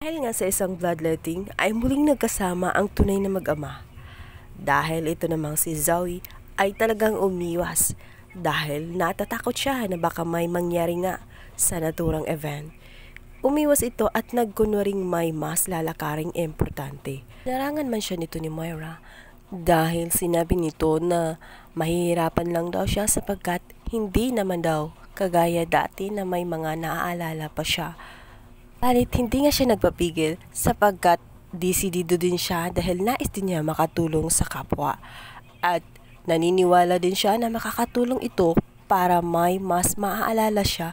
Dahil nga sa isang bloodletting ay muling nagkasama ang tunay na mag-ama. Dahil ito namang si Zoe ay talagang umiwas dahil natatakot siya na baka may mangyari nga sa naturang event. Umiwas ito at nagkunwaring may mas lalakaring importante. Narangan man siya nito ni Moira dahil sinabi nito na mahihirapan lang daw siya sapagkat hindi naman daw kagaya dati na may mga naaalala pa siya. Balit hindi nga siya nagpapigil sapagkat desidido din siya dahil nais din niya makatulong sa kapwa. At naniniwala din siya na makakatulong ito para may mas maaalala siya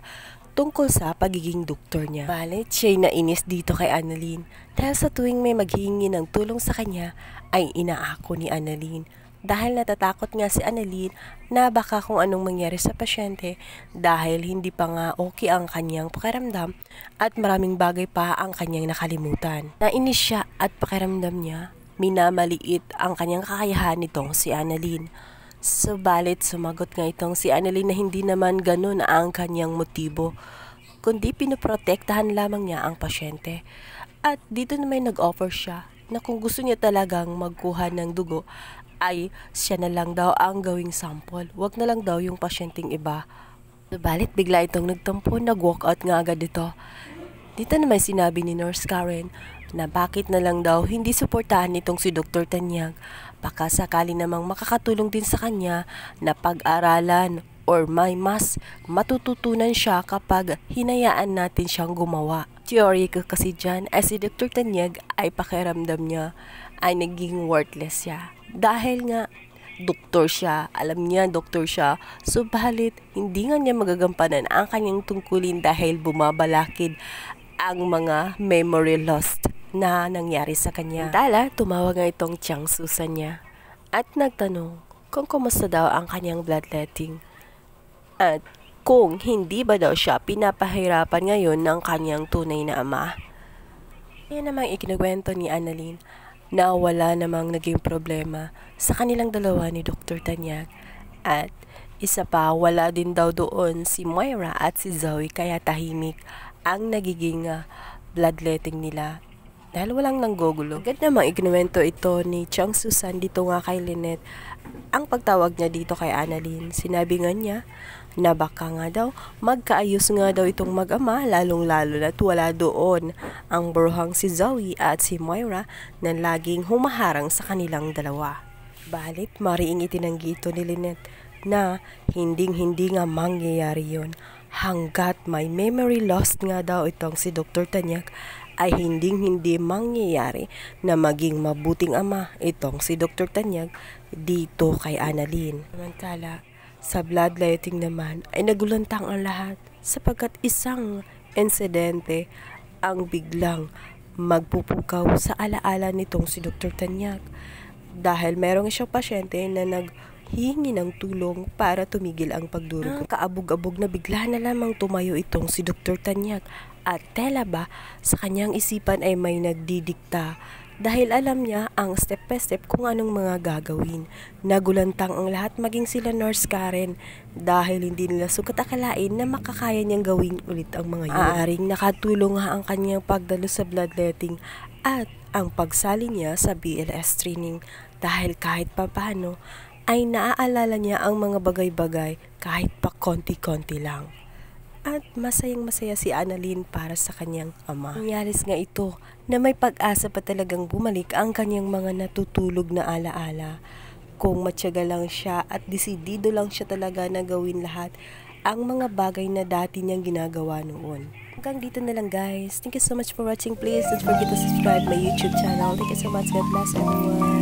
tungkol sa pagiging doktor niya. Balit siya'y nainis dito kay Annalyn dahil sa tuwing may maghihingi ng tulong sa kanya ay inaako ni Annalyn. Dahil natatakot nga si Annalyn na baka kung anong mangyari sa pasyente dahil hindi pa nga okay ang kanyang pakiramdam at maraming bagay pa ang kanyang nakalimutan. Nainis siya at pakiramdam niya minamaliit ang kanyang kakayahan nitong si Annalyn. Subalit sumagot nga itong si Annalyn na hindi naman ganun ang kanyang motibo kundi pinoprotektahan lamang niya ang pasyente. At dito naman nag-offer siya na kung gusto niya talagang magkuha ng dugo ay siya na lang daw ang gawing sample. Wag na lang daw yung pasyenteng iba. Subalit bigla itong nagtampo, nag-walkout nga agad ito. Dito naman sinabi ni Nurse Karen na bakit na lang daw hindi suportahan nitong si Dr. Tanyag. Baka sakali namang makakatulong din sa kanya na pag-aralan or may mas matututunan siya kapag hinayaan natin siyang gumawa. Teorya ko kasi dyan ay si Dr. Tanyag ay pakiramdam niya ay naging worthless siya. Dahil nga, doktor siya, alam niya doktor siya, subalit hindi nga niya magagampanan ang kanyang tungkulin dahil bumabalakid ang mga memory lost na nangyari sa kanya. Dala, tumawag nga itong Chang Susan niya at nagtanong kung kumusta daw ang kanyang bloodletting at kung hindi ba daw siya pinapahirapan ngayon ng kanyang tunay na ama. Kaya namang ikinuwento ni Annalyn na wala namang naging problema sa kanilang dalawa ni Dr. Tanyag at isa pa wala din daw doon si Moira at si Zoe kaya tahimik ang nagiging bloodletting nila dahil walang nanggugulo. Agad namang ikinuwento ito ni Chang Susan dito nga kay Lynette ang pagtawag niya dito kay Annalyn. Sinabi nga niya na baka nga daw magkaayos nga daw itong mag-ama lalong-lalo na't wala doon ang bruhang si Zoe at si Moira na laging humaharang sa kanilang dalawa. Balit mariing itinanggi ito ni Lynette na hinding-hindi nga mangyayari yun hanggat may memory lost nga daw itong si Dr. Tanyag ay hinding-hindi mangyayari na maging mabuting ama itong si Dr. Tanyag dito kay Annalyn. Samantala, sa bloodletting naman ay nagulantang ang lahat sapagkat isang insidente ang biglang magpupukaw sa alaala nitong si Dr. Tanyag dahil merong isang pasyente na naghihingi ng tulong para tumigil ang pagdurugo. Kaabog-abog na bigla na lamang tumayo itong si Dr. Tanyag at tela ba sa kanyang isipan ay may nagdidikta dahil alam niya ang step by step kung anong mga gagawin. Nagulantang ang lahat maging sila Nurse Karen dahil hindi nila sukat akalain na makakaya niyang gawin ulit ang mga yun. Aaring nakatulong nga ang kanyang pagdalo sa bloodletting at ang pagsali niya sa BLS training dahil kahit papaano ay naaalala niya ang mga bagay-bagay kahit pa konti-konti lang. At masayang-masaya si Annalyn para sa kanyang ama. Nangyaris nga ito na may pag-asa pa talagang bumalik ang kanyang mga natutulog na alaala. Kung matyaga lang siya at desidido lang siya talaga na gawin lahat ang mga bagay na dati niyang ginagawa noon. Hanggang dito na lang guys. Thank you so much for watching. Please don't forget to subscribe my YouTube channel. Thank you so much. God bless everyone.